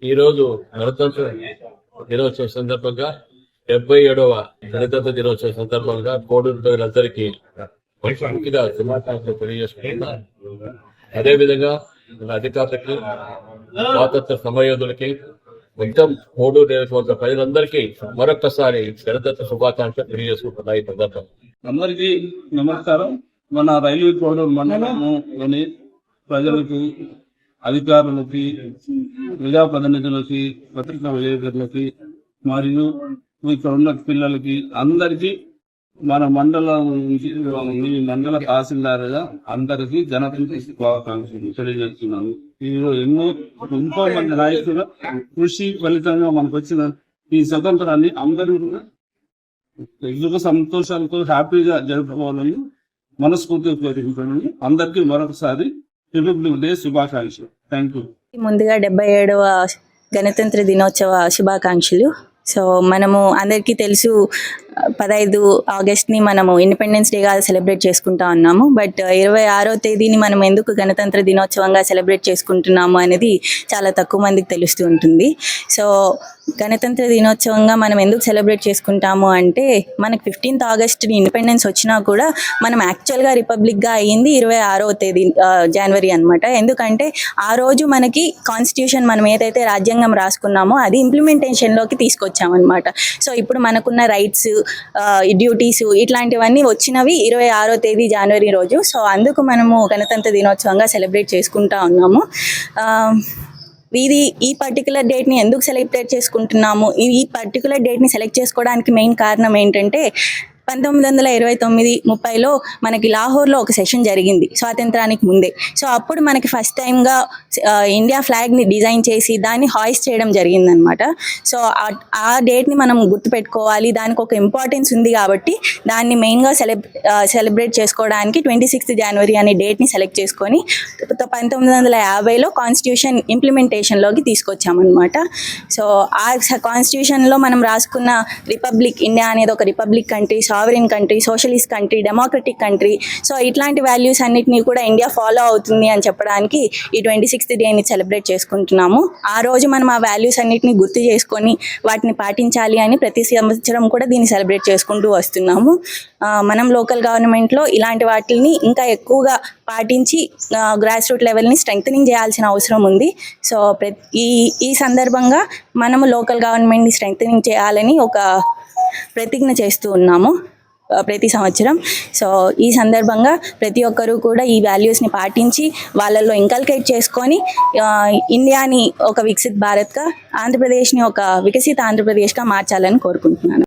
ఈరోజు గణతంత్ర దినోత్సవం సందర్భంగా 77వ గణతంత్ర దినోత్సవం సందర్భంగా కోడూరు ప్రజలందరికీ ముఖ్యంగా శుభాకాంక్షలు తెలియజేసుకుంటున్నాను. అదేవిధంగా అధికారులకి, స్వాతంత్ర సమయోధులకి, మొత్తం కోడూరు నియోజకవర్గ ప్రజలందరికీ మరొకసారి గణతంత్ర శుభాకాంక్షలు తెలియజేసుకుంటున్నాయి. ఈ సందర్భం అందరికీ నమస్కారం. మన రైల్వే కోడూరు మండలంలోని ప్రజలకు, అధికారులకి, ప్రజాప్రతినిధులకి, పత్రికా విలేకరులకి మరియు ఇక్కడ ఉన్న పిల్లలకి అందరికీ మన మండలం మండల తహసీల్దారుగా అందరికీ గణతంత్ర శుభాకాంక్షలు తెలియజేస్తున్నాను. ఈరోజు ఎంతో మంది నాయకుల కృషి ఫలితంగా మనకు వచ్చిన ఈ స్వతంత్రాన్ని అందరూ సుఖ సంతోషాలతో హ్యాపీగా జరుపుకోవాలని మనస్ఫూర్తిగా కోరుకుంటున్నాను. అందరికీ మరొకసారి రిపబ్లిక్ డే శుభాకాంక్షలు. Thank you. ముందుగా 77వ గణతంత్ర దినోత్సవ శుభాకాంక్షలు. సో మనము అందరికీ తెలుసు 15 ఆగస్ట్ని మనము ఇండిపెండెన్స్ డేగా సెలబ్రేట్ చేసుకుంటా ఉన్నాము. బట్ 26వ తేదీని మనం ఎందుకు గణతంత్ర దినోత్సవంగా సెలబ్రేట్ చేసుకుంటున్నాము అనేది చాలా తక్కువ మందికి తెలుస్తూ ఉంటుంది. సో గణతంత్ర దినోత్సవంగా మనం ఎందుకు సెలబ్రేట్ చేసుకుంటాము అంటే, మనకు 15th ఆగస్ట్ ఇండిపెండెన్స్ వచ్చినా కూడా మనం యాక్చువల్గా రిపబ్లిక్గా అయ్యింది 26వ తేదీ జనవరి అనమాట. ఎందుకంటే ఆ రోజు మనకి కాన్స్టిట్యూషన్, మనం ఏదైతే రాజ్యాంగం రాసుకున్నామో అది ఇంప్లిమెంటేషన్లోకి తీసుకొచ్చామన్నమాట. సో ఇప్పుడు మనకున్న రైట్స్, డ్యూటీస్ ఇట్లాంటివన్నీ వచ్చినవి 26వ తేదీ జనవరి రోజు. సో అందుకు మనము గణతంత్ర దినోత్సవంగా సెలబ్రేట్ చేసుకుంటా ఉన్నాము. ఈ పర్టికులర్ డేట్ని ఎందుకు సెలబ్రేట్ చేసుకుంటున్నాము, ఈ పర్టికులర్ డేట్ని సెలెక్ట్ చేసుకోవడానికి మెయిన్ కారణం ఏంటంటే, 1929-30లో మనకి లాహోర్లో ఒక సెషన్ జరిగింది స్వాతంత్రానికి ముందే. సో అప్పుడు మనకి ఫస్ట్ టైంగా ఇండియా ఫ్లాగ్ని డిజైన్ చేసి దాన్ని హాయిస్ట్ చేయడం జరిగిందనమాట. సో ఆ డేట్ని మనం గుర్తుపెట్టుకోవాలి, దానికి ఒక ఇంపార్టెన్స్ ఉంది కాబట్టి దాన్ని మెయిన్గా సెలబ్రేట్ చేసుకోవడానికి 26th జనవరి అనే డేట్ని సెలెక్ట్ చేసుకొని 1950లో కాన్స్టిట్యూషన్ ఇంప్లిమెంటేషన్లోకి తీసుకొచ్చామన్నమాట. సో ఆ కాన్స్టిట్యూషన్లో మనం రాసుకున్న రిపబ్లిక్, ఇండియా అనేది ఒక republic country, sovereign country, socialist country, democratic country. So ఇట్లాంటి వాల్యూస్ అన్నిటినీ కూడా ఇండియా ఫాలో అవుతుంది అని చెప్పడానికి ఈ 26th డేని సెలబ్రేట్ చేసుకుంటున్నాము. ఆ రోజు మనం ఆ వాల్యూస్ అన్నిటిని గుర్తు చేసుకొని వాటిని పాటించాలి అని ప్రతి సంవత్సరం కూడా దీన్ని సెలబ్రేట్ చేసుకుంటూ వస్తున్నాము. మనం లోకల్ గవర్నమెంట్లో ఇలాంటి వాటిని ఇంకా ఎక్కువగా పాటించి గ్రాస్ రూట్ లెవెల్ని స్ట్రెంగ్తనింగ్ చేయాల్సిన అవసరం ఉంది. సో ఈ సందర్భంగా మనము లోకల్ గవర్నమెంట్ని స్ట్రెంగ్తనింగ్ చేయాలని ఒక ప్రతిజ్ఞ చేస్తూ ఉన్నాము ప్రతి సంవత్సరం. సో ఈ సందర్భంగా ప్రతి ఒక్కరూ కూడా ఈ వాల్యూస్ని పాటించి వాళ్ళల్లో ఇంకల్కేట్ చేసుకొని ఇండియాని ఒక వికసిత్ భారత్గా, ఆంధ్రప్రదేశ్ని ఒక వికసిత ఆంధ్రప్రదేశ్గా మార్చాలని కోరుకుంటున్నాను.